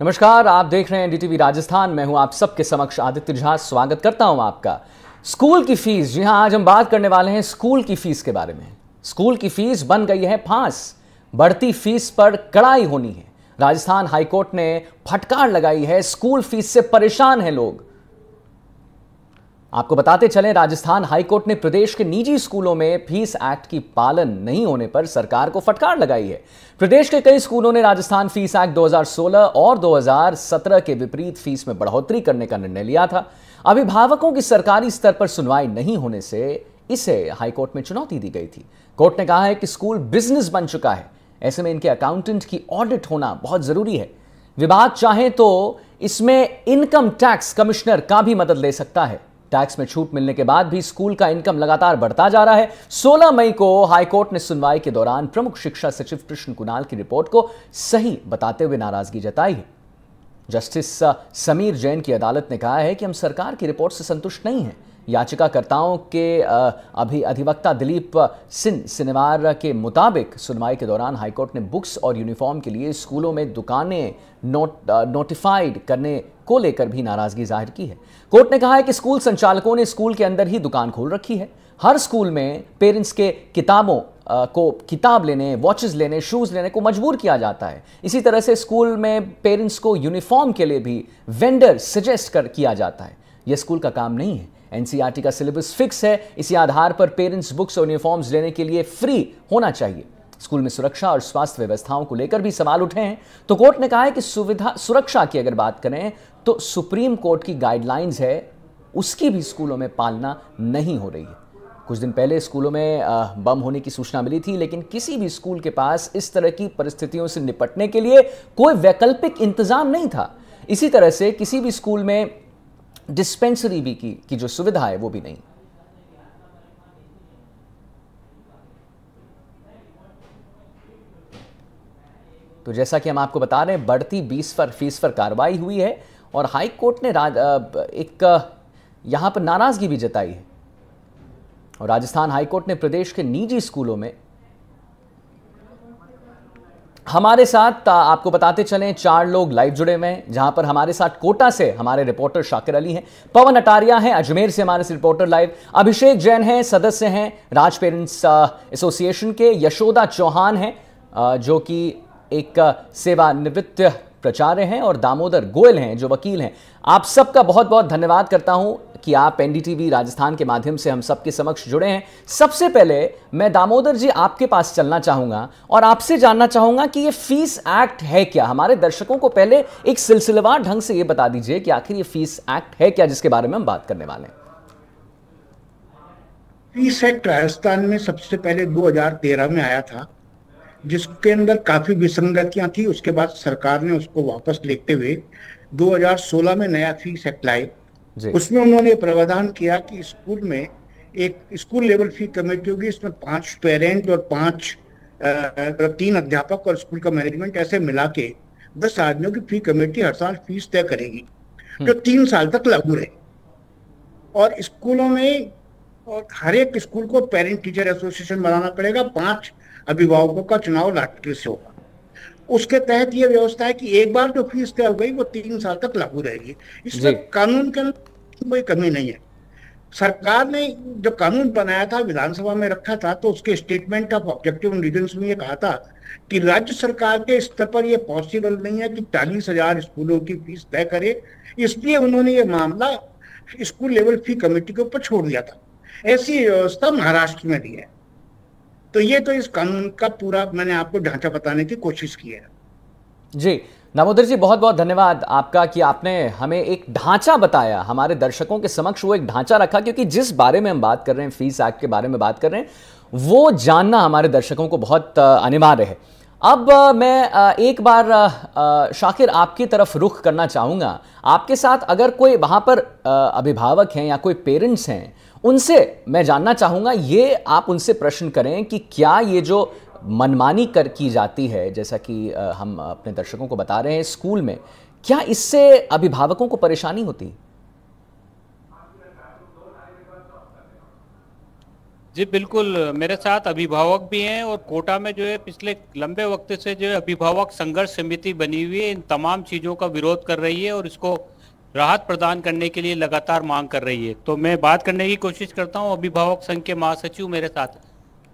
नमस्कार, आप देख रहे हैं एनडीटीवी राजस्थान। मैं हूं आप सबके समक्ष आदित्य झा। स्वागत करता हूं आपका। स्कूल की फीस, जी हां, आज हम बात करने वाले हैं स्कूल की फीस के बारे में। स्कूल की फीस बन गई है फांस। बढ़ती फीस पर कड़ाई होनी है। राजस्थान हाईकोर्ट ने फटकार लगाई है। स्कूल फीस से परेशान हैं लोग। आपको बताते चलें, राजस्थान हाईकोर्ट ने प्रदेश के निजी स्कूलों में फीस एक्ट की पालन नहीं होने पर सरकार को फटकार लगाई है। प्रदेश के कई स्कूलों ने राजस्थान फीस एक्ट 2016 और 2017 के विपरीत फीस में बढ़ोतरी करने का निर्णय लिया था। अभिभावकों की सरकारी स्तर पर सुनवाई नहीं होने से इसे हाईकोर्ट में चुनौती दी गई थी। कोर्ट ने कहा है कि स्कूल बिजनेस बन चुका है, ऐसे में इनके अकाउंटेंट की ऑडिट होना बहुत जरूरी है। विभाग चाहे तो इसमें इनकम टैक्स कमिश्नर का भी मदद ले सकता है। टैक्स में छूट मिलने के बाद भी स्कूल का इनकम लगातार बढ़ता जा रहा है। 16 मई को हाईकोर्ट ने सुनवाई के दौरान प्रमुख शिक्षा सचिव कृष्ण कुणाल की रिपोर्ट को सही बताते हुए नाराजगी जताई है। जस्टिस समीर जैन की अदालत ने कहा है कि हम सरकार की रिपोर्ट से संतुष्ट नहीं हैं। याचिकाकर्ताओं के अधिवक्ता दिलीप सिंह सिनेवार के मुताबिक सुनवाई के दौरान हाईकोर्ट ने बुक्स और यूनिफॉर्म के लिए स्कूलों में दुकानें नोटिफाइड करने को लेकर भी नाराजगी जाहिर की है। कोर्ट ने कहा है कि स्कूल संचालकों ने स्कूल के अंदर ही दुकान खोल रखी है। हर स्कूल में पेरेंट्स के किताब लेने, वॉचेस लेने, शूज लेने को मजबूर किया जाता है। इसी तरह से स्कूल में पेरेंट्स को यूनिफॉर्म के लिए भी वेंडर सजेस्ट किया जाता है। यह स्कूल का काम नहीं है। एनसीईआरटी का सिलेबस फिक्स है। इसी आधार पर पेरेंट्स बुक्स और यूनिफॉर्म्स लेने के लिए फ्री होना चाहिए। स्कूल में सुरक्षा और स्वास्थ्य व्यवस्थाओं को लेकर भी सवाल उठे हैं। तो कोर्ट ने कहा है कि सुरक्षा की अगर बात करें तो सुप्रीम कोर्ट की गाइडलाइंस है, उसकी भी स्कूलों में पालना नहीं हो रही है। कुछ दिन पहले स्कूलों में बम होने की सूचना मिली थी, लेकिन किसी भी स्कूल के पास इस तरह की परिस्थितियों से निपटने के लिए कोई वैकल्पिक इंतजाम नहीं था। इसी तरह से किसी भी स्कूल में डिस्पेंसरी भी की जो सुविधा है वो भी नहीं। तो जैसा कि हम आपको बता रहे हैं, बढ़ती फीस पर कार्रवाई हुई है और हाई कोर्ट ने यहां पर नाराजगी भी जताई है। और राजस्थान हाई कोर्ट ने प्रदेश के निजी स्कूलों में हमारे साथ आपको बताते चलें 4 लोग लाइव जुड़े हुए हैं, जहां पर हमारे साथ कोटा से हमारे रिपोर्टर शाकिर अली हैं, पवन अटारिया हैं अजमेर से हमारे से रिपोर्टर लाइव, अभिषेक जैन हैं, सदस्य हैं राज पेरेंट्स एसोसिएशन के, यशोदा चौहान हैं जो कि एक सेवानिवृत्त प्राचार्य हैं, और दामोदर गोयल हैं जो वकील हैं। आप सबका बहुत बहुत धन्यवाद करता हूं कि आप एनडीटीवी राजस्थान के माध्यम से हम सबके समक्ष जुड़े हैं। सबसे पहले मैं दामोदर जी आपके पास चलना चाहूंगा और आपसे जानना चाहूंगा कि ये फीस एक्ट है क्या। हमारे दर्शकों को पहले एक सिलसिलेवार ढंग से ये बता दीजिए कि आखिर ये फीस एक्ट है क्या, जिसके बारे में हम बात करने वाले हैं। फीस एक्ट राजस्थान में सबसे पहले 2013 में आया था, जिसके अंदर काफी विसंगतियां थी। उसके बाद सरकार ने उसको वापस लेते हुए 2016 में नया फीस एक्ट लाए। उसमें उन्होंने प्रावधान किया कि स्कूल में एक स्कूल लेवल फी कमेटी होगी। इसमें 5 पेरेंट और 3 अध्यापक और स्कूल का मैनेजमेंट ऐसे मिला के 10 आदमियों की फी कमेटी हर साल फीस तय करेगी, जो 3 साल तक लागू रहे। और स्कूलों में और हर एक स्कूल को पेरेंट टीचर एसोसिएशन बनाना पड़ेगा। 5 अभिभावकों का चुनाव लॉटरी से होगा। उसके तहत यह व्यवस्था है कि एक बार जो फीस तय हो गई वो 3 साल तक लागू रहेगी। इसमें कानून के अंदर कोई कमी नहीं है। सरकार ने जो कानून बनाया था, विधानसभा में रखा था, तो उसके statement of objective and reasons में ये कहा था कि राज्य सरकार के स्तर पर यह पॉसिबल नहीं है कि 40,000 स्कूलों की फीस तय करे। इसलिए उन्होंने ये मामला स्कूल लेवल फी कमेटी के ऊपर छोड़ दिया था। ऐसी व्यवस्था महाराष्ट्र में भी है। तो ये तो इस कानून का पूरा मैंने आपको ढांचा बताने की कोशिश की है। जी दामोदर जी, बहुत बहुत धन्यवाद आपका कि आपने हमें एक ढांचा बताया, हमारे दर्शकों के समक्ष वो एक ढांचा रखा, क्योंकि जिस बारे में हम बात कर रहे हैं, फीस एक्ट के बारे में बात कर रहे हैं, वो जानना हमारे दर्शकों को बहुत अनिवार्य है। अब मैं एक बार शाकिर आपकी तरफ रुख करना चाहूँगा। आपके साथ अगर कोई वहाँ पर अभिभावक हैं या कोई पेरेंट्स हैं, उनसे मैं जानना चाहूँगा, ये आप उनसे प्रश्न करें कि क्या ये जो मनमानी की जाती है, जैसा कि हम अपने दर्शकों को बता रहे हैं स्कूल में, क्या इससे अभिभावकों को परेशानी होती है? जी बिल्कुल, मेरे साथ अभिभावक भी हैं और कोटा में जो है पिछले लंबे वक्त से जो है अभिभावक संघर्ष समिति बनी हुई है, इन तमाम चीज़ों का विरोध कर रही है और इसको राहत प्रदान करने के लिए लगातार मांग कर रही है। तो मैं बात करने की कोशिश करता हूं, अभिभावक संघ के महासचिव मेरे साथ।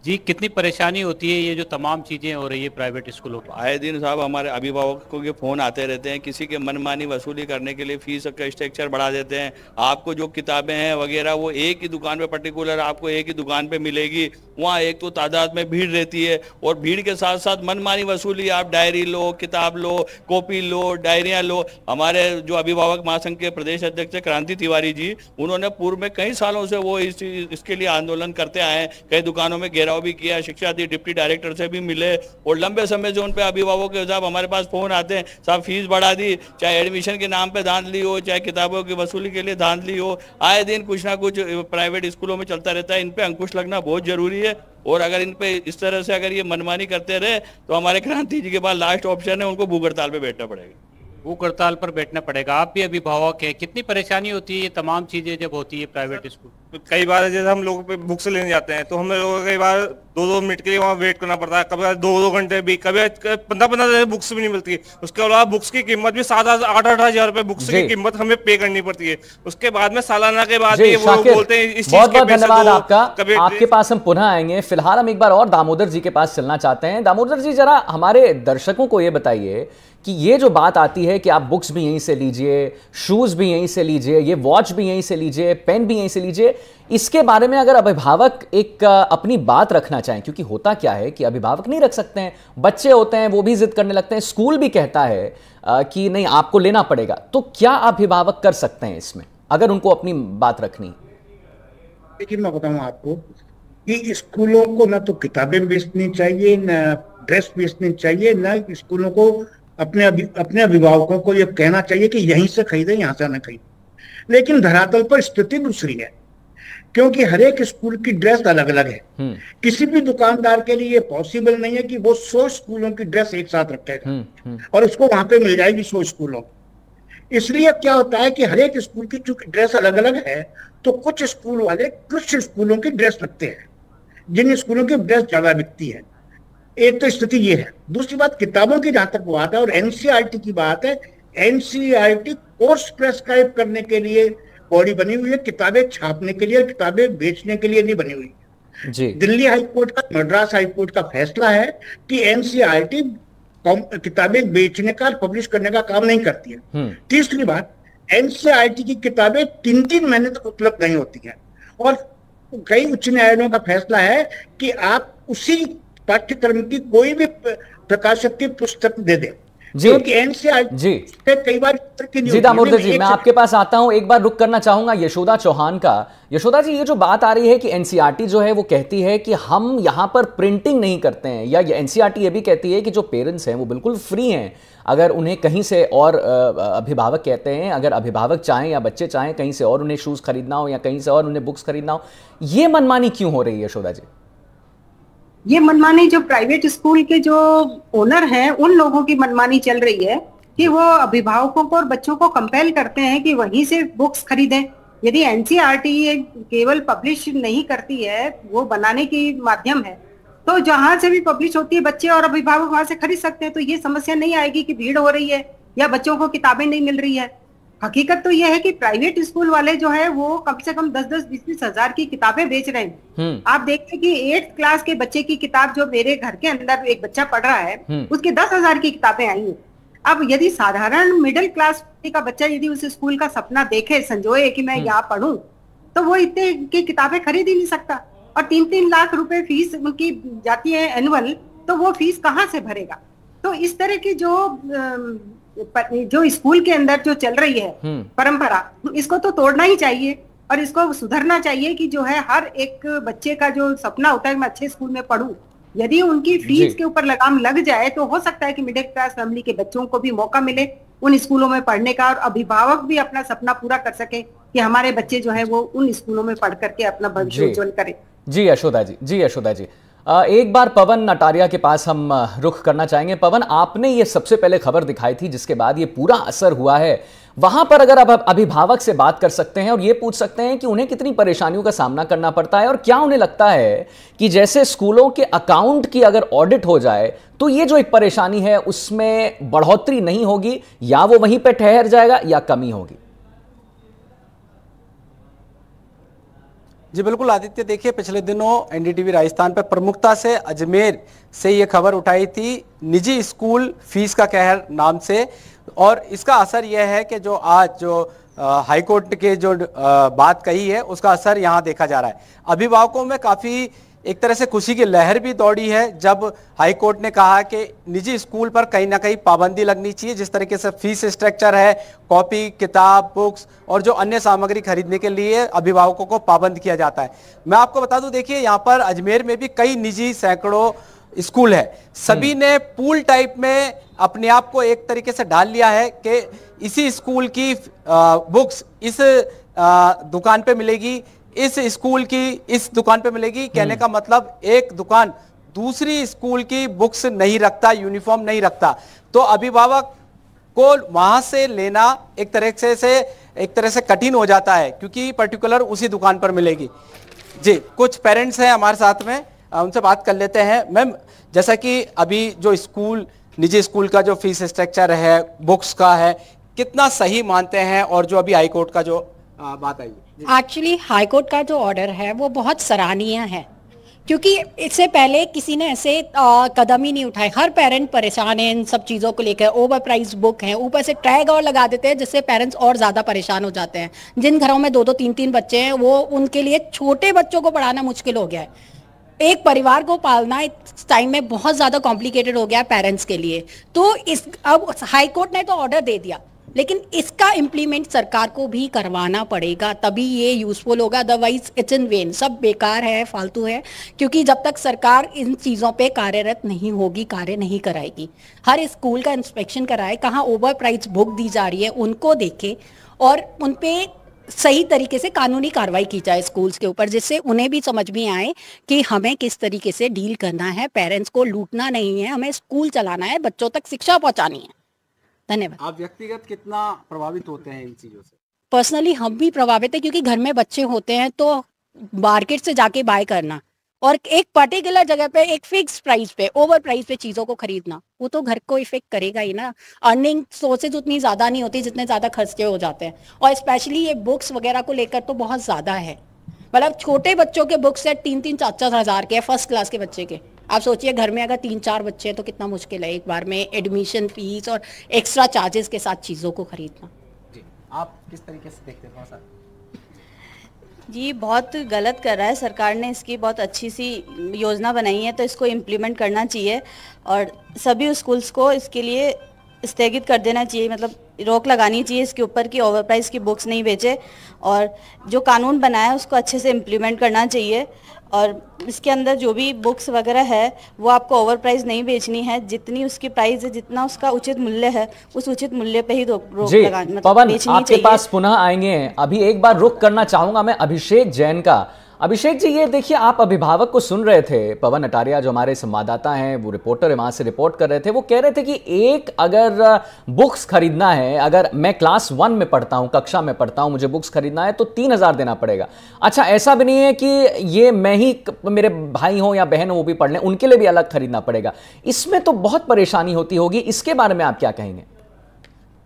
जी, कितनी परेशानी होती है ये जो तमाम चीज़ें हो रही है प्राइवेट स्कूलों पर? आए दिन साहब हमारे अभिभावकों के फ़ोन आते रहते हैं, किसी के मनमानी वसूली करने के लिए फीस का स्ट्रक्चर बढ़ा देते हैं। आपको जो किताबें हैं वगैरह वो एक ही दुकान पे पर्टिकुलर आपको एक ही दुकान पे मिलेगी। वहाँ एक तो तादाद में भीड़ रहती है और भीड़ के साथ साथ मनमानी वसूली, आप डायरी लो, किताब लो, कॉपी लो, डायरियाँ लो। हमारे जो अभिभावक महासंघ के प्रदेश अध्यक्ष क्रांति तिवारी जी, उन्होंने पूर्व में कई सालों से वो इसके लिए आंदोलन करते आए हैं। कई दुकानों में घेराव भी किया, शिक्षा डिप्टी डायरेक्टर से भी मिले और लंबे समय से उन पे अभिभावकों के साहब हमारे पास फोन आते हैं, साहब फीस बढ़ा दी, चाहे एडमिशन के नाम पे धांधली हो, चाहे किताबों की वसूली के लिए धांधली हो। आए दिन कुछ ना कुछ प्राइवेट स्कूलों में चलता रहता है। इन पे अंकुश लगना बहुत जरूरी है और अगर इन पे इस तरह से अगर ये मनमानी करते रहे तो हमारे क्रांति जी के पास लास्ट ऑप्शन है, उनको भूख हड़ताल पे बैठना पड़ेगा। भूख हड़ताल पर बैठना पड़ेगा। आप भी अभिभावक हैं, कितनी परेशानी होती है ये तमाम चीजें जब होती है प्राइवेट स्कूल? तो कई बार जैसे हम लोग बुक्स लेने जाते हैं तो हमें लोगों को कई बार 2-2 मिनट के लिए वहाँ वेट करना पड़ता है, कभी 2-2 घंटे भी, कभी 15-15 बुक्स भी नहीं मिलती है। उसके अलावा बुक्स की कीमत भी 7,000-8,000 हजार रुपए बुक्स की कीमत हमें पे करनी पड़ती है। उसके बाद में सालाना के बाद ये वो बोलते हैं इस बहुत बहुत धन्यवाद आपका। आपके पास हम पुनः आएंगे। फिलहाल हम एक बार और दामोदर जी के पास चलना चाहते हैं। दामोदर जी, जरा हमारे दर्शकों को ये बताइए कि ये जो बात आती है कि आप बुक्स भी यहीं से लीजिए, शूज भी यहीं से लीजिए, ये वॉच भी यहीं से लीजिए, पेन भी यहीं से लीजिए, इसके बारे में अगर अभिभावक एक अपनी बात रखना चाहें, क्योंकि होता क्या है कि अभिभावक नहीं रख सकते हैं, बच्चे होते हैं वो भी जिद करने लगते हैं, स्कूल भी कहता है कि नहीं आपको लेना पड़ेगा, तो क्या अभिभावक कर सकते हैं इसमें अगर उनको अपनी बात रखनी? लेकिन मैं बताऊं आपको कि स्कूलों को ना तो किताबें बेचनी चाहिए, न ड्रेस बेचनी चाहिए, न स्कूलों को अपने अभिभावकों को ये कहना चाहिए कि यहीं से खरीदे, यहाँ से न खरीदे। लेकिन धरातल पर स्थिति दूसरी है, क्योंकि हर एक स्कूल की ड्रेस अलग अलग है। किसी भी दुकानदार के लिए पॉसिबल नहीं है कि वो 100 स्कूलों की ड्रेस एक साथ रखेगा और उसको वहां पे मिल जाएगी 100 स्कूलों। इसलिए क्या होता है कि हर एक स्कूल की चूंकि ड्रेस अलग अलग है, तो कुछ स्कूल वाले कुछ स्कूलों की ड्रेस रखते हैं, जिन स्कूलों की ड्रेस ज्यादा बिकती है। एक तो स्थिति ये है। दूसरी बात, किताबों की जहां तक बात है और एनसीईआरटी की बात है, एनसीईआरटी कोर्स प्रेस्क्राइब करने के लिए बॉडी बनी हुई है, किताबें छापने के लिए, किताबें बेचने के लिए नहीं बनी हुई जी। दिल्ली हाईकोर्ट का, मद्रास हाईकोर्ट का फैसला है कि एनसीईआरटी किताबें बेचने का, पब्लिश करने का काम नहीं करती है। तीसरी बात, एनसीईआरटी की किताबें 3-3 महीने तक उपलब्ध नहीं होती है और कई उच्च न्यायालयों का फैसला है कि आप उसी पाठ्यक्रम की कोई भी प्रकाशक की पुस्तक दे दे, क्योंकि एनसीईआरटी जी कई बार जी। दामोदर जी, मैं आपके पास आता हूं, एक बार रुक करना चाहूंगा यशोदा चौहान का। यशोदा जी, ये जो बात आ रही है कि एनसीईआरटी जो है वो कहती है कि हम यहां पर प्रिंटिंग नहीं करते हैं, या एनसीईआरटी ये भी कहती है कि जो पेरेंट्स हैं वो बिल्कुल फ्री हैं, अगर उन्हें कहीं से और अभिभावक कहते हैं, अगर अभिभावक चाहें या बच्चे चाहें कहीं से और उन्हें शूज खरीदना हो या कहीं से और उन्हें बुक्स खरीदना हो, ये मनमानी क्यों हो रही है यशोदा जी? ये मनमानी जो प्राइवेट स्कूल के जो ओनर हैं उन लोगों की मनमानी चल रही है कि वो अभिभावकों को और बच्चों को कंपेल करते हैं कि वहीं से बुक्स खरीदें। यदि एनसीईआरटी ये केवल पब्लिश नहीं करती है, वो बनाने की माध्यम है, तो जहां से भी पब्लिश होती है बच्चे और अभिभावक वहां से खरीद सकते हैं। तो ये समस्या नहीं आएगी कि भीड़ हो रही है या बच्चों को किताबें नहीं मिल रही है। हकीकत तो यह है कि प्राइवेट स्कूल वाले जो है वो कम से कम 10-20 हजार की किताबें बेच रहे हैं। आप देखते हैं कि 8th क्लास के बच्चे की किताब जो मेरे घर के अंदर एक बच्चा पढ़ रहा है, उसके 10,000 की किताबें आई हैं। अब यदि साधारण मिडिल क्लास का बच्चा यदि उस स्कूल का सपना देखे, संजोए कि मैं यहाँ पढ़ूं, तो वो इतने की किताबें खरीद ही नहीं सकता। और 3-3 लाख रुपए फीस उनकी जाती है एनुअल, तो वो फीस कहाँ से भरेगा? तो इस तरह की जो स्कूल के अंदर जो चल रही है परंपरा, इसको तो तोड़ना ही चाहिए और इसको सुधरना चाहिए कि जो है हर एक बच्चे का जो सपना होता है मैं अच्छे स्कूल में पढूं, यदि उनकी फीस के ऊपर लगाम लग जाए तो हो सकता है कि मिडिल क्लास फैमिली के बच्चों को भी मौका मिले उन स्कूलों में पढ़ने का और अभिभावक भी अपना सपना पूरा कर सके कि हमारे बच्चे जो है वो उन स्कूलों में पढ़ करके अपना भविष्य उज्जवल करें। जी यशोदा जी, जी यशोदा जी, एक बार पवन अटारिया के पास हम रुख करना चाहेंगे। पवन, आपने ये सबसे पहले खबर दिखाई थी जिसके बाद ये पूरा असर हुआ है। वहां पर अगर आप अभिभावक से बात कर सकते हैं और ये पूछ सकते हैं कि उन्हें कितनी परेशानियों का सामना करना पड़ता है और क्या उन्हें लगता है कि जैसे स्कूलों के अकाउंट की अगर ऑडिट हो जाए तो ये जो एक परेशानी है उसमें बढ़ोतरी नहीं होगी, या वो वहीं पर ठहर जाएगा या कमी होगी? जी बिल्कुल आदित्य, देखिए पिछले दिनों एनडीटीवी राजस्थान पर प्रमुखता से अजमेर से ये खबर उठाई थी, निजी स्कूल फीस का कहर नाम से। और इसका असर यह है कि जो आज हाईकोर्ट के जो बात कही है उसका असर यहाँ देखा जा रहा है। अभिभावकों में काफी एक तरह से खुशी की लहर भी दौड़ी है जब हाईकोर्ट ने कहा कि निजी स्कूल पर कहीं ना कहीं पाबंदी लगनी चाहिए। जिस तरीके से फीस स्ट्रक्चर है, कॉपी, किताब, बुक्स और जो अन्य सामग्री खरीदने के लिए अभिभावकों को पाबंद किया जाता है। मैं आपको बता दूं, देखिए यहाँ पर अजमेर में भी कई निजी सैकड़ों स्कूल है, सभी ने पूल टाइप में अपने आप को एक तरीके से डाल लिया है कि इसी स्कूल की बुक्स इस दुकान पे मिलेगी, इस स्कूल की इस दुकान पे मिलेगी। कहने का मतलब एक दुकान दूसरी स्कूल की बुक्स नहीं रखता, यूनिफॉर्म नहीं रखता, तो अभिभावक को वहां से लेना एक तरह से कठिन हो जाता है क्योंकि पर्टिकुलर उसी दुकान पर मिलेगी। जी, कुछ पेरेंट्स हैं हमारे साथ में, उनसे बात कर लेते हैं। मैम, जैसा कि अभी जो स्कूल निजी स्कूल का जो फीस स्ट्रक्चर है, बुक्स का है, कितना सही मानते हैं और जो अभी हाईकोर्ट का जो बात आई? एक्चुअली हाईकोर्ट का जो ऑर्डर है वो बहुत सराहनीय है क्योंकि इससे पहले किसी ने ऐसे कदम ही नहीं उठाए। हर पेरेंट परेशान है इन सब चीज़ों को लेकर, ओवर प्राइस बुक है, ऊपर से टैग और लगा देते हैं जिससे पेरेंट्स और ज़्यादा परेशान हो जाते हैं। जिन घरों में 2-2, 3-3 बच्चे हैं वो उनके लिए छोटे बच्चों को पढ़ाना मुश्किल हो गया है। एक परिवार को पालना इस टाइम में बहुत ज़्यादा कॉम्प्लिकेटेड हो गया है पेरेंट्स के लिए। तो अब हाईकोर्ट ने तो ऑर्डर दे दिया, लेकिन इसका इम्प्लीमेंट सरकार को भी करवाना पड़ेगा, तभी ये यूजफुल होगा। अदरवाइज इट्स इन वेन, सब बेकार है, फालतू है, क्योंकि जब तक सरकार इन चीज़ों पे कार्यरत नहीं होगी, कार्य नहीं कराएगी। हर स्कूल का इंस्पेक्शन कराए, कहाँ ओवर प्राइस बुक दी जा रही है उनको देखे और उन पे सही तरीके से कानूनी कार्रवाई की जाए स्कूल्स के ऊपर, जिससे उन्हें भी समझ में आए कि हमें किस तरीके से डील करना है। पेरेंट्स को लूटना नहीं है, हमें स्कूल चलाना है, बच्चों तक शिक्षा पहुंचानी है। धन्यवाद। आप व्यक्तिगत कितना प्रभावित होते हैं इन चीजों से? पर्सनली हम भी प्रभावित है क्योंकि घर में बच्चे होते हैं तो मार्केट से जाके बाय करना और एक पर्टिकुलर जगह पे एक फिक्स प्राइस पे ओवर प्राइस पे चीजों को खरीदना, वो तो घर को इफेक्ट करेगा ही ना। अर्निंग सोर्सेज उतनी ज्यादा नहीं होती जितने ज्यादा खर्चे हो जाते हैं, और स्पेशली ये बुक्स वगैरह को लेकर तो बहुत ज्यादा है। मतलब छोटे बच्चों के बुक्स है 3-3, 4-4 हजार के, फर्स्ट क्लास के बच्चे के। आप सोचिए घर में अगर 3-4 बच्चे हैं तो कितना मुश्किल है एक बार में एडमिशन फीस और एक्स्ट्रा चार्जेस के साथ चीज़ों को खरीदना। जी, आप किस तरीके से देखते हैं सर? जी, बहुत गलत कर रहा है सरकार ने, इसकी बहुत अच्छी सी योजना बनाई है तो इसको इम्प्लीमेंट करना चाहिए और सभी स्कूल्स को इसके लिए स्थगित कर देना चाहिए, मतलब रोक लगानी चाहिए इसके ऊपर कि ओवर प्राइस की बुक्स नहीं बेचे, और जो कानून बनाया है उसको अच्छे से इम्प्लीमेंट करना चाहिए। और इसके अंदर जो भी बुक्स वगैरह है वो आपको ओवर प्राइस नहीं बेचनी है, जितनी उसकी प्राइस है, जितना उसका उचित मूल्य है उस उचित मूल्य पे ही रोक लगानी, मतलब पवन, बेचनी आपके चाहिए। पास पुनः आएंगे, अभी एक बार रुक करना चाहूंगा मैं अभिषेक जैन का। अभिषेक जी, ये देखिए, आप अभिभावक को सुन रहे थे, पवन अटारिया जो हमारे संवाददाता हैं, वो रिपोर्टर है, वहां से रिपोर्ट कर रहे थे। वो कह रहे थे कि एक अगर बुक्स खरीदना है, अगर मैं क्लास 1 में पढ़ता हूं, कक्षा में पढ़ता हूं, मुझे बुक्स खरीदना है तो 3000 देना पड़ेगा। अच्छा, ऐसा भी नहीं है कि ये मैं ही, मेरे भाई हो या बहन हो वो भी पढ़ लें, उनके लिए भी अलग खरीदना पड़ेगा। इसमें तो बहुत परेशानी होती होगी, इसके बारे में आप क्या कहेंगे?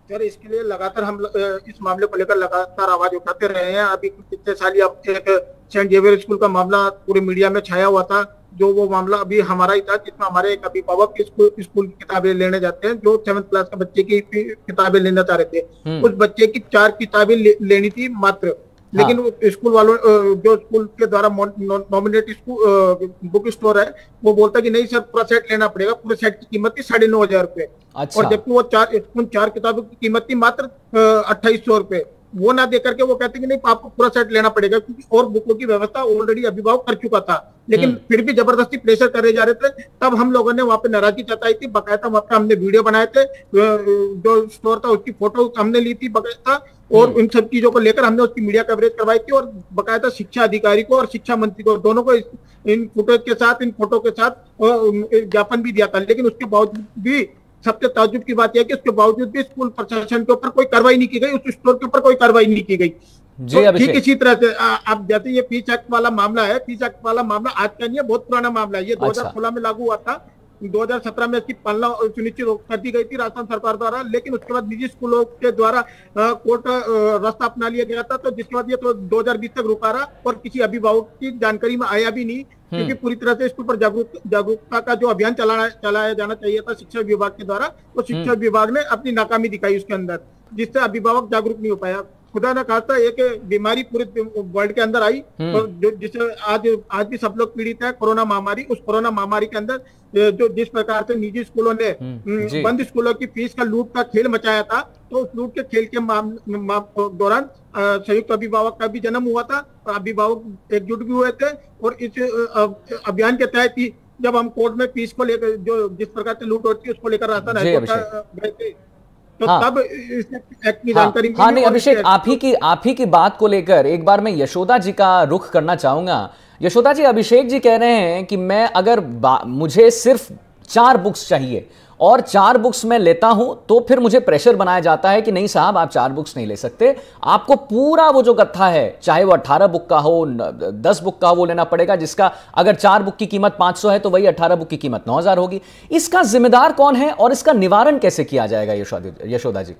सर, इसके लिए लगातार हम इस मामले को लेकर लगातार आवाज उठाते रहे हैं। अभी पिछले साल अब एक सेंट जेवियर स्कूल का मामला पूरे मीडिया में छाया हुआ था, जो वो मामला अभी हमारा ही था, जिसमें हमारे एक अभिभावक स्कूल की किताबें लेने जाते हैं, जो 7th क्लास के बच्चे की किताबें लेना चाह रहे थे। उस बच्चे की 4 किताबें लेनी थी मात्र, लेकिन स्कूल वालों, जो स्कूल के द्वारा नॉमिनेट बुक स्टोर है, वो बोलता कि नहीं सर, पूरा सेट लेना पड़ेगा, पूरे सेट की कीमत थी 9,500 रुपए। अच्छा। और जबकि वो 4 किताबों की कीमत थी मात्र 2,800 रुपए। वो ना दे करके वो कहते कि नहीं, आपको पूरा सेट लेना पड़ेगा, क्योंकि और बुकों की व्यवस्था ऑलरेडी अभिभावक कर चुका था, लेकिन फिर भी जबरदस्ती प्रेशर करे जा रहे थे। तब हम लोगों ने वहां पे नाराजगी जताई थी, बकायदा वहां पे हमने वीडियो बनाए थे, जो स्टोर था उसकी फोटो हमने ली थी बकायदा, और इन सब चीजों को लेकर हमने उसकी मीडिया कवरेज करवाई थी और बकायदा शिक्षा अधिकारी को और शिक्षा मंत्री को दोनों को इन फुटेज के साथ, इन फोटो के साथ ज्ञापन भी दिया था। लेकिन उसके बावजूद भी सबसे ताज्जुब की बात यह है कि उसके बावजूद भी स्कूल प्रशासन के ऊपर कोई कार्रवाई नहीं की गई, उस स्टोर के ऊपर कोई कार्रवाई नहीं की गई। तो ठीक इसी तरह से आप जैसे ये फीस एक्ट वाला मामला है, फीस एक्ट वाला मामला आज का नहीं है, बहुत पुराना मामला है। ये 2016 में लागू हुआ था, 2017 में इसकी पालना सुनिश्चित कर दी गई थी राजस्थान सरकार द्वारा, लेकिन उसके बाद निजी स्कूलों के द्वारा कोर्ट रास्ता अपना लिया गया था। तो जिसके बाद ये तो 2020 तक रुका रहा और किसी अभिभावक की जानकारी में आया भी नहीं, क्योंकि पूरी तरह से इसके ऊपर जागरूकता का जो अभियान चलाया जाना चाहिए था शिक्षा विभाग के द्वारा, तो शिक्षा विभाग ने अपनी नाकामी दिखाई उसके अंदर, जिससे अभिभावक जागरूक नहीं हो पाया। खुदा न खास्ता एक बीमारी पूरे वर्ल्ड के अंदर आई और जिससे आज भी सब लोग पीड़ित है, कोरोना महामारी। उस कोरोना महामारी के अंदर जो जिस प्रकार से निजी स्कूलों ने बंद स्कूलों की फीस का लूट का खेल मचाया था, तो उस लूट के खेल के दौरान संयुक्त अभिभावक का भी जन्म हुआ था, अभिभावक एकजुट भी हुए थे और इस अभियान के तहत ही जब हम कोर्ट में फीस को लेकर जो जिस प्रकार से लूट होती है उसको लेकर रास्ता गए थे, तो तब एक्ट की जानकारी नहीं अभिषेक, आप ही की बात को लेकर एक बार मैं यशोदा जी का रुख करना चाहूंगा। यशोदा जी, अभिषेक जी कह रहे हैं कि मैं अगर मुझे सिर्फ 4 बुक्स चाहिए और 4 बुक्स मैं लेता हूं तो फिर मुझे प्रेशर बनाया जाता है कि नहीं साहब आप 4 बुक्स नहीं ले सकते, आपको पूरा वो जो गत्था है चाहे वो 18 बुक का हो 10 बुक का वो लेना पड़ेगा, जिसका अगर 4 बुक की कीमत 500 है तो वही 18 बुक की कीमत 9000 होगी। इसका जिम्मेदार कौन है और इसका निवारण कैसे किया जाएगा यशोदा जी?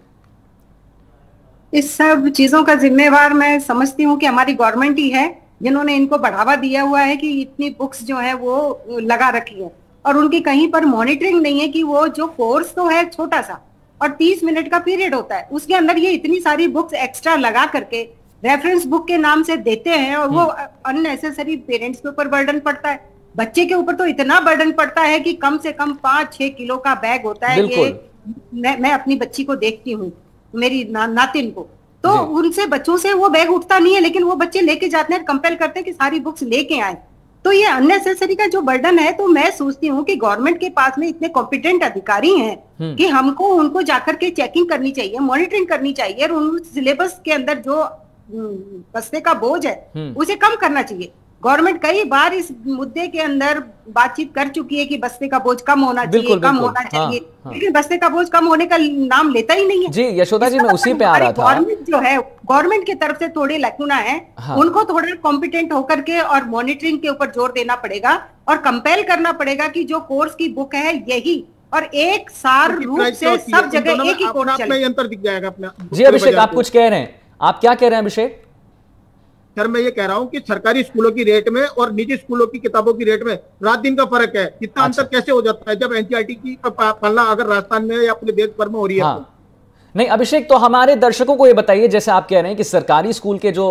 इस सब चीजों का जिम्मेवार मैं समझती हूँ कि हमारी गवर्नमेंट ही है, जिन्होंने इनको बढ़ावा दिया हुआ है कि इतनी बुक्स जो है वो लगा रखी है और उनकी कहीं पर मॉनिटरिंग नहीं है कि वो जो कोर्स तो है छोटा सा और 30 मिनट का पीरियड होता है, उसके अंदर ये इतनी सारी बुक्स एक्स्ट्रा लगा करके रेफरेंस बुक के नाम से देते हैं और वो अननेसेसरी पेरेंट्स के ऊपर बर्डन पड़ता है। बच्चे के ऊपर तो इतना बर्डन पड़ता है कि कम से कम 5-6 किलो का बैग होता है। ये मैं अपनी बच्ची को देखती हूँ, मेरी नातिन को, तो उनसे बच्चों से वो बैग उठता नहीं है, लेकिन वो बच्चे लेके जाते हैं, कंपेल करते हैं कि सारी बुक्स लेके आए। तो ये अननेसेसरी का जो बर्डन है, तो मैं सोचती हूँ कि गवर्नमेंट के पास में इतने कॉम्पिटेंट अधिकारी हैं कि हमको उनको जाकर के चेकिंग करनी चाहिए, मॉनिटरिंग करनी चाहिए और उन सिलेबस के अंदर जो बस्ते का बोझ है उसे कम करना चाहिए। गवर्नमेंट कई बार इस मुद्दे के अंदर बातचीत कर चुकी है कि बस्ते का बोझ कम होना चाहिए, कम होना चाहिए, लेकिन बस्ते का बोझ कम होने का नाम लेता ही नहीं है। जी यशोदा जी, मैं उसी पे आ रहा था। गवर्नमेंट जो है, गवर्नमेंट की तरफ से थोड़े लैकुना है, उनको थोड़ा कॉम्पिटेंट होकर के और मॉनिटरिंग के ऊपर जोर देना पड़ेगा और कंपेल करना पड़ेगा कि जो कोर्स की बुक है यही, और एक सार रूप से सब जगह एक ही कोर्स चले। अंतर दिख जाएगा अपना। जी अभिषेक, आप कुछ कह रहे हैं, आप क्या कह रहे हैं अभिषेक? सर मैं ये कह रहा हूँ कि सरकारी स्कूलों की रेट में और निजी स्कूलों की किताबों की रेट में रात दिन का फर्क है। इतना अंतर कैसे हो जाता है जब एनसीईआरटी की पालना अगर राजस्थान में या पूरे देश भर में हो रही है? नहीं अभिषेक, तो हमारे दर्शकों को ये बताइए, जैसे आप कह रहे हैं कि सरकारी स्कूल के जो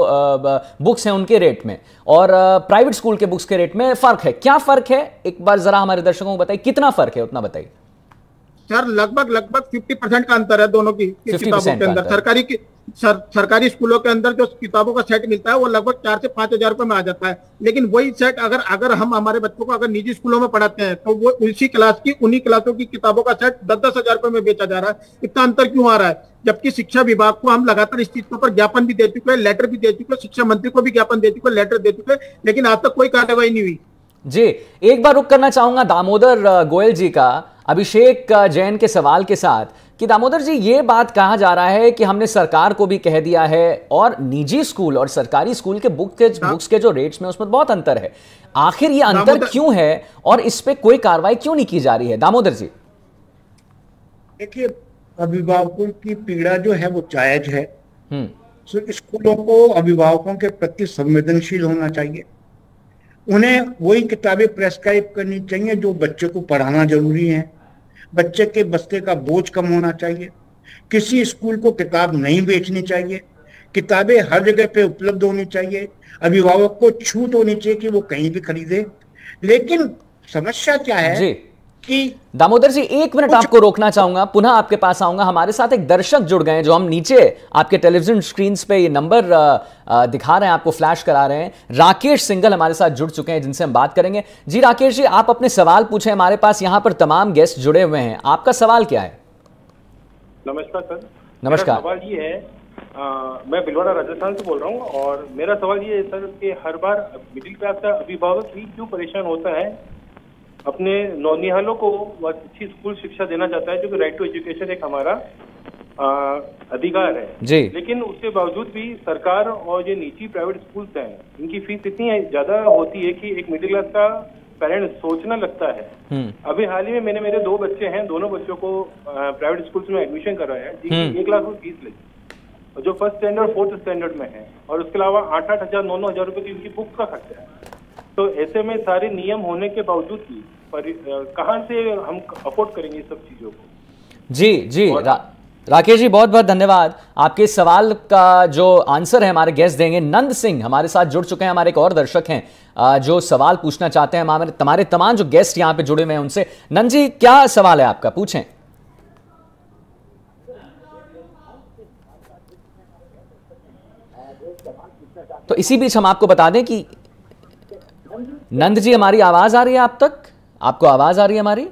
बुक्स हैं उनके रेट में और प्राइवेट स्कूल के बुक्स के रेट में फर्क है, क्या फर्क है? एक बार जरा हमारे दर्शकों को बताइए, कितना फर्क है उतना बताइए। सर लगभग 50% का अंतर है दोनों की किताबों के अंदर। सरकारी स्कूलों के अंदर जो किताबों का सेट मिलता है वो लगभग 4 से 5 हजार रुपए में आ जाता है, लेकिन वही सेट अगर हम हमारे बच्चों को अगर निजी स्कूलों में पढ़ाते हैं तो वो उसी क्लास की उन्हीं क्लासों की किताबों का सेट 10-10 हजार रुपए में बेचा जा रहा है। इतना अंतर क्यों आ रहा है? जबकि शिक्षा विभाग को हम लगातार इस चीज के ऊपर ज्ञापन भी दे चुके हैं, लेटर भी दे चुके हैं, शिक्षा मंत्री को भी ज्ञापन दे चुके हैं, लेटर दे चुके हैं, लेकिन आज तक कोई कार्रवाई नहीं हुई। जी एक बार रुक करना चाहूंगा दामोदर गोयल जी का अभिषेक जैन के सवाल के साथ कि दामोदर जी, ये बात कहा जा रहा है कि हमने सरकार को भी कह दिया है और निजी स्कूल और सरकारी स्कूल के बुक्स के जो रेट्स में उसमें बहुत अंतर है। आखिर ये अंतर क्यों है और इस पे कोई कार्रवाई क्यों नहीं की जा रही है? दामोदर जी देखिए, अभिभावकों की पीड़ा जो है वो जायज है। स्कूलों को अभिभावकों के प्रति संवेदनशील होना चाहिए, उन्हें वही किताबें प्रेस्क्राइब करनी चाहिए जो बच्चे को पढ़ाना जरूरी है। बच्चे के बस्ते का बोझ कम होना चाहिए। किसी स्कूल को किताब नहीं बेचनी चाहिए, किताबें हर जगह पे उपलब्ध होनी चाहिए। अभिभावक को छूट होनी चाहिए कि वो कहीं भी खरीदे। लेकिन समस्या क्या है जी कि दामोदर जी, 1 मिनट आपको रोकना चाहूंगा, पुनः आपके पास आऊंगा। हमारे साथ एक दर्शक जुड़ गए जो हम नीचे आपके टेलीविजन स्क्रीन पे ये नंबर दिखा रहे हैं, आपको फ्लैश करा रहे हैं। राकेश सिंघल हमारे साथ जुड़ चुके हैं जिनसे हम बात करेंगे। जी राकेश जी, आप अपने सवाल पूछें, हमारे पास यहाँ पर तमाम गेस्ट जुड़े हुए हैं। आपका सवाल क्या है? नमस्कार सर। नमस्कार। सवाल ये है मैं भिलवाड़ा राजस्थान से बोल रहा हूँ और मेरा सवाल ये है सर कि हर बार मिडिल क्लास का अभिभावक ही क्यों परेशान होता है, अपने नौनिहालों को अच्छी स्कूल शिक्षा देना चाहता है, जो कि राइट टू एजुकेशन एक हमारा अधिकार है जी। लेकिन उसके बावजूद भी सरकार और ये निजी प्राइवेट स्कूल्स हैं, इनकी फीस इतनी ज्यादा होती है कि एक मिडिल क्लास का पेरेंट सोचना लगता है। अभी हाल ही में मैंने मेरे 2 बच्चे हैं, दोनों बच्चों को प्राइवेट स्कूल्स में एडमिशन करवाया है, जिनकी 1 लाख रुपए फीस लगी, जो 1st स्टैंडर्ड 4th स्टैंडर्ड में है, और उसके अलावा 8-8 हजार 9-9 हजार रुपए की उनकी बुक्स का खर्चा है। तो ऐसे में सारे नियम होने के बावजूद भी कहाँ से हम अफोर्ड करेंगे इस सब चीजों को? जी राकेश जी, बहुत बहुत धन्यवाद। आपके सवाल का जो आंसर है हमारे गेस्ट देंगे। नंद सिंह हमारे साथ जुड़ चुके हैं, हमारे एक और दर्शक हैं जो सवाल पूछना चाहते हैं। हमारे तमाम जो गेस्ट यहाँ पे जुड़े हुए हैं उनसे। नंद जी, क्या सवाल है आपका, पूछें। तो इसी बीच हम आपको बता दें कि नंद जी, हमारी आवाज आ रही है आप तक? आपको आवाज आ रही है हमारी?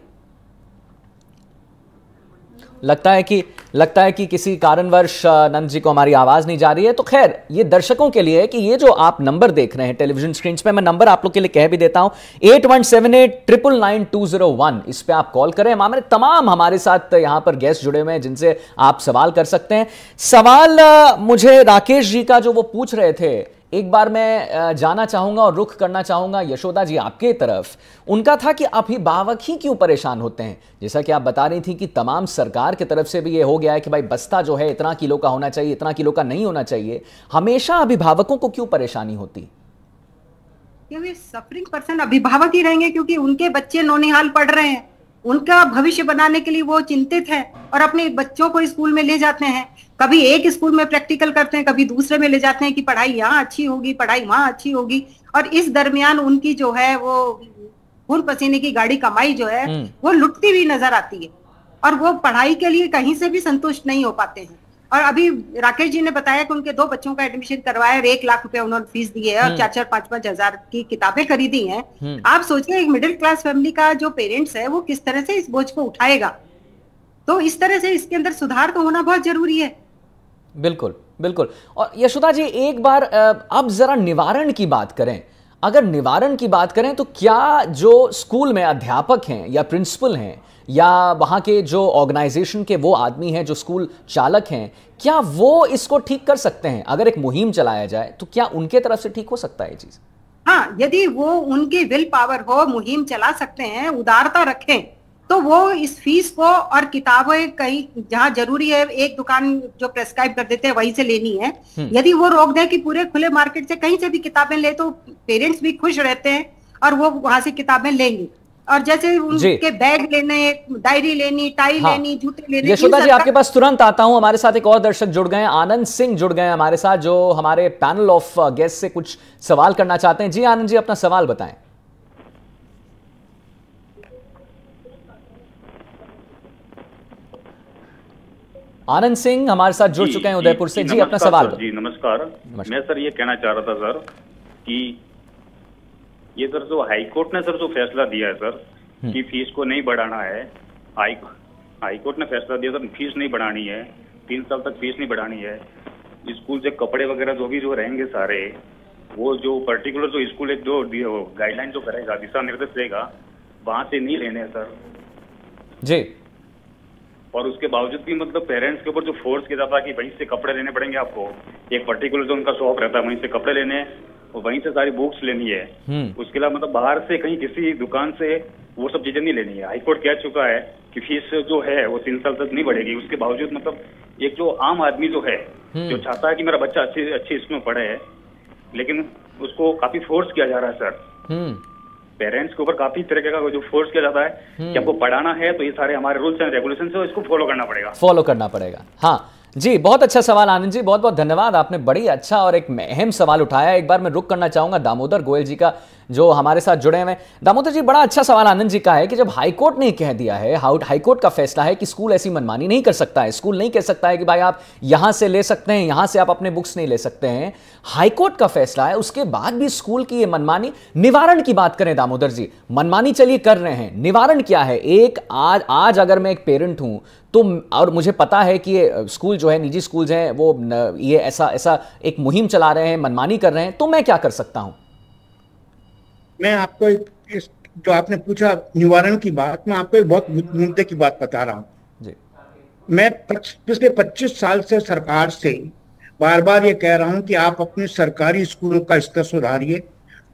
लगता है कि किसी कारणवश नंद जी को हमारी आवाज नहीं जा रही है। तो खैर, ये दर्शकों के लिए है कि ये जो आप नंबर देख रहे हैं टेलीविजन स्क्रीन पे, मैं नंबर आप लोग के लिए कह भी देता हूं, 8178999201। इस पे आप कॉल करें। हमारे साथ यहां पर गेस्ट जुड़े हुए हैं जिनसे आप सवाल कर सकते हैं। सवाल मुझे राकेश जी का जो वो पूछ रहे थे, एक बार मैं जाना चाहूंगा और रुख करना चाहूंगा यशोदा जी आपके तरफ। उनका था कि अभिभावक ही क्यों परेशान होते हैं। जैसा कि आप बता रही थी कि तमाम सरकार की तरफ से भी ये हो गया है कि भाई बस्ता जो है इतना किलो का होना चाहिए, इतना किलो का नहीं होना चाहिए। हमेशा अभिभावकों को क्यों परेशानी होती? क्योंकि सफरिंग पर्सन अभिभावक ही रहेंगे, क्योंकि उनके बच्चे नौनिहाल पढ़ रहे हैं, उनका भविष्य बनाने के लिए वो चिंतित है और अपने बच्चों को स्कूल में ले जाते हैं। कभी एक स्कूल में प्रैक्टिकल करते हैं, कभी दूसरे में ले जाते हैं कि पढ़ाई यहाँ अच्छी होगी, पढ़ाई वहाँ अच्छी होगी, और इस दरमियान उनकी जो है वो खून पसीने की गाड़ी कमाई जो है वो लुटती हुई नजर आती है, और वो पढ़ाई के लिए कहीं से भी संतुष्ट नहीं हो पाते हैं। और अभी राकेश जी ने बताया कि उनके 2 बच्चों का एडमिशन करवाया, 1 लाख रुपए उन्होंने फीस दी है और 4-4, 5-5 हजार की किताबें खरीदी हैं। आप सोचिए एक मिडिल क्लास फैमिली का जो पेरेंट्स है वो किस तरह से इस बोझ को उठाएगा। तो इस तरह से इसके अंदर सुधार तो होना बहुत जरूरी है। बिल्कुल बिल्कुल। और यशोदा जी, एक बार अब जरा निवारण की बात करें। अगर निवारण की बात करें तो क्या जो स्कूल में अध्यापक हैं या प्रिंसिपल हैं या वहाँ के जो ऑर्गेनाइजेशन के वो आदमी हैं जो स्कूल चालक हैं, क्या वो इसको ठीक कर सकते हैं? अगर एक मुहिम चलाया जाए तो क्या उनके तरफ से ठीक हो सकता है ये चीज? हाँ, यदि वो उनकी विल पावर हो, मुहिम चला सकते हैं, उदारता रखें, तो वो इस फीस को और किताबें कहीं जहाँ जरूरी है एक दुकान जो प्रेस्क्राइब कर देते हैं वहीं से लेनी है, यदि वो रोक दें कि पूरे खुले मार्केट से कहीं से भी किताबें ले, तो पेरेंट्स भी खुश रहते हैं और वो वहां से किताबें लेंगे। और जैसे उनके बैग लेने, डायरी लेनी, टाई लेनी, जूते लेने। यशोदा जी, आपके पास तुरंत आता हूं। हमारे साथ एक और दर्शक जुड़ गए हैं, आनंद सिंह जुड़ गए हैं हमारे साथ, जो हमारे पैनल ऑफ गेस्ट से कुछ सवाल करना चाहते हैं। जी आनंद जी, अपना सवाल बताएं। आनंद सिंह हमारे साथ जुड़ चुके हैं उदयपुर से। जी अपना सवाल। जी नमस्कार। मैं सर ये कहना चाह रहा था सर कि ये सर जो हाईकोर्ट ने सर जो फैसला दिया है सर कि फीस को नहीं बढ़ाना है, हाईकोर्ट ने फैसला दिया सर फीस नहीं बढ़ानी है, 3 साल तक फीस नहीं बढ़ानी है। स्कूल से कपड़े वगैरह जो भी जो रहेंगे सारे, वो जो पर्टिकुलर जो स्कूल एक जो गाइडलाइन जो करेगा, दिशा निर्देश देगा, वहां से नहीं लेने सर जी। और उसके बावजूद भी मतलब पेरेंट्स के ऊपर जो फोर्स किया जाता है कि वहीं से कपड़े लेने पड़ेंगे आपको, एक पर्टिकुलर जो उनका शॉप रहता है वहीं से कपड़े लेने हैं और वहीं से सारी बुक्स लेनी है। उसके अलावा मतलब बाहर से कहीं किसी दुकान से वो सब चीजें नहीं लेनी है। हाईकोर्ट कह चुका है कि फीस जो है वो 3 साल तक नहीं बढ़ेगी। उसके बावजूद मतलब एक जो आम आदमी जो है जो चाहता है कि मेरा बच्चा अच्छे स्कूल में पढ़े, लेकिन उसको काफी फोर्स किया जा रहा है सर। पेरेंट्स के ऊपर काफी तरीके का जो फोर्स किया जाता है कि आपको पढ़ाना है तो ये सारे हमारे रूल्स एंड रेगुलेशन है, इसको फॉलो करना पड़ेगा। हाँ जी, बहुत अच्छा सवाल आनंद जी, बहुत बहुत धन्यवाद। आपने बड़ी अच्छा और एक अहम सवाल उठाया। एक बार मैं रुक करना चाहूंगा दामोदर गोयल जी का जो हमारे साथ जुड़े हुए हैं। दामोदर जी, बड़ा अच्छा सवाल आनंद जी का है कि जब हाईकोर्ट ने कह दिया है, हाईकोर्ट का फैसला है कि स्कूल ऐसी मनमानी नहीं कर सकता है, स्कूल नहीं कह सकता है कि भाई आप यहां से ले सकते हैं, यहां से आप अपने बुक्स नहीं ले सकते हैं, हाईकोर्ट का फैसला है, उसके बाद भी स्कूल की ये मनमानी, निवारण की बात करें दामोदर जी, मनमानी चलिए कर रहे हैं, निवारण क्या है? एक आज अगर मैं एक पेरेंट हूं तो, और मुझे पता है कि ये स्कूल जो है, निजी स्कूल हैं, वो ये ऐसा एक मुहिम चला रहे हैं, मनमानी कर रहे हैं, तो मैं क्या कर सकता हूं? मैं आपको जो आपने पूछा निवारण की बात, मैं आपको एक बहुत मुद्दे की बात बता रहा हूं जी। मैं पिछले 25 साल से सरकार से बार बार ये कह रहा हूं कि आप अपने सरकारी स्कूलों का स्तर सुधारिए,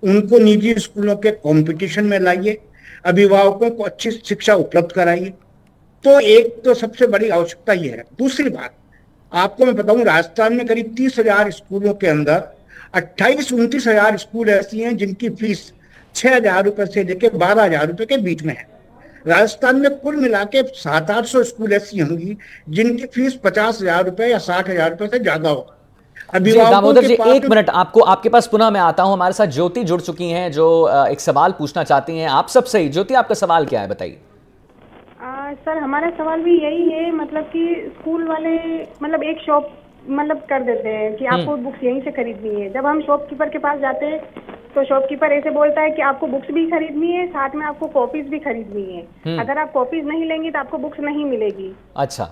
उनको निजी स्कूलों के कंपटीशन में लाइए, अभिभावकों को अच्छी शिक्षा उपलब्ध कराइए। तो एक तो सबसे बड़ी आवश्यकता ये है। दूसरी बात आपको मैं बताऊं, राजस्थान में करीब 30,000 स्कूलों के अंदर 28-29,000 स्कूल ऐसी हैं जिनकी फीस 6,000 रुपए से लेकर 12,000 रुपए के बीच में है। राजस्थान में कुल मिला के 700-800 स्कूल ऐसी होंगी जिनकी फीस 50,000 रुपए या 60,000 रुपए से ज्यादा होगा। दामोदर जी, एक मिनट, आपके पास पुनः मैं आता हूं। हमारे साथ ज्योति जुड़ चुकी हैं जो एक सवाल पूछना चाहती हैं। आप सबसे ही ज्योति, आपका सवाल क्या है, बताइए। सर, हमारा सवाल भी यही है, मतलब कि स्कूल वाले मतलब एक शॉप मतलब कर देते हैं कि आपको बुक्स यहीं से खरीदनी है। जब हम शॉपकीपर के पास जाते हैं तो शॉपकीपर ऐसे बोलता है कि आपको बुक्स भी खरीदनी है, साथ में आपको कॉपीज भी खरीदनी है। अगर आप कॉपीज नहीं लेंगी तो आपको बुक्स नहीं मिलेगी। अच्छा,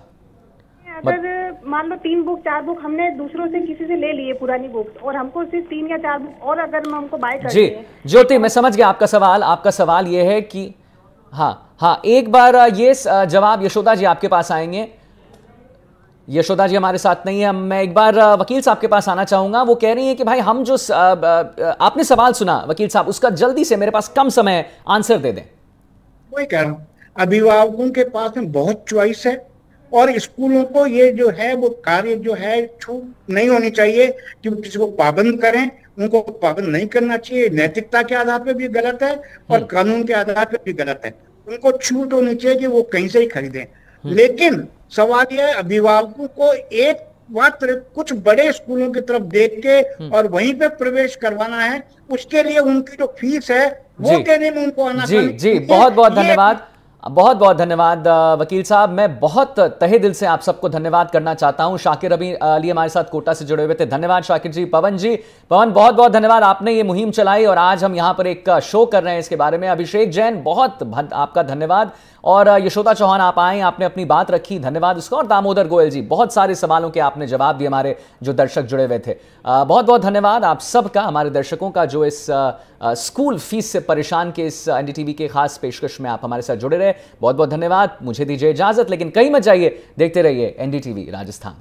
अगर मान लो 3 बुक 4 बुक हमने दूसरों से किसी से ले लिए पुरानी बुक्स, और हमको सिर्फ 3 या 4 बुक और अगर हम हमको बाय करनी है। ज्योति, मैं समझ गया आपका सवाल। आपका सवाल ये है कि हाँ, एक बार ये जवाब यशोदा जी आपके पास आएंगे। यशोदा जी हमारे साथ नहीं है। मैं एक बार वकील साहब के पास आना चाहूंगा। वो कह रही हैं कि भाई हम जो आपने सवाल सुना वकील साहब, उसका जल्दी से, मेरे पास कम समय, आंसर दे दें। वही कह रहा हूं, अभिभावकों के पास में बहुत चॉइस है और स्कूलों को ये जो है वो कार्य जो है छूट नहीं होनी चाहिए कि वो किसी को पाबंद करें। उनको पाबंद नहीं करना चाहिए। नैतिकता के आधार पे भी गलत है और कानून के आधार पे भी गलत है। उनको छूट होनी चाहिए कि वो कहीं से ही खरीदें। लेकिन सवाल यह है, अभिभावकों को एक मात्र कुछ बड़े स्कूलों की तरफ देख के और वहीं पे प्रवेश करवाना है। उसके लिए उनकी जो फीस है वो देने में उनको आना चाहिए। जी, बहुत बहुत धन्यवाद, बहुत बहुत धन्यवाद वकील साहब। मैं बहुत तहे दिल से आप सबको धन्यवाद करना चाहता हूं। शाकिर अली हमारे साथ कोटा से जुड़े हुए थे, धन्यवाद शाकिर जी। पवन जी, पवन बहुत बहुत धन्यवाद, आपने ये मुहिम चलाई और आज हम यहां पर एक शो कर रहे हैं इसके बारे में। अभिषेक जैन, बहुत आपका धन्यवाद। और यशोदा चौहान, आप आए, आपने अपनी बात रखी, धन्यवाद उसका। और दामोदर गोयल जी, बहुत सारे सवालों के आपने जवाब दिए, हमारे जो दर्शक जुड़े हुए थे। बहुत बहुत धन्यवाद आप सबका, हमारे दर्शकों का, जो इस स्कूल फीस से परेशान के इस एनडीटीवी के खास पेशकश में आप हमारे साथ जुड़े रहे। बहुत बहुत धन्यवाद। मुझे दीजिए इजाजत, लेकिन कहीं मत जाइए, देखते रहिए एनडीटीवी राजस्थान।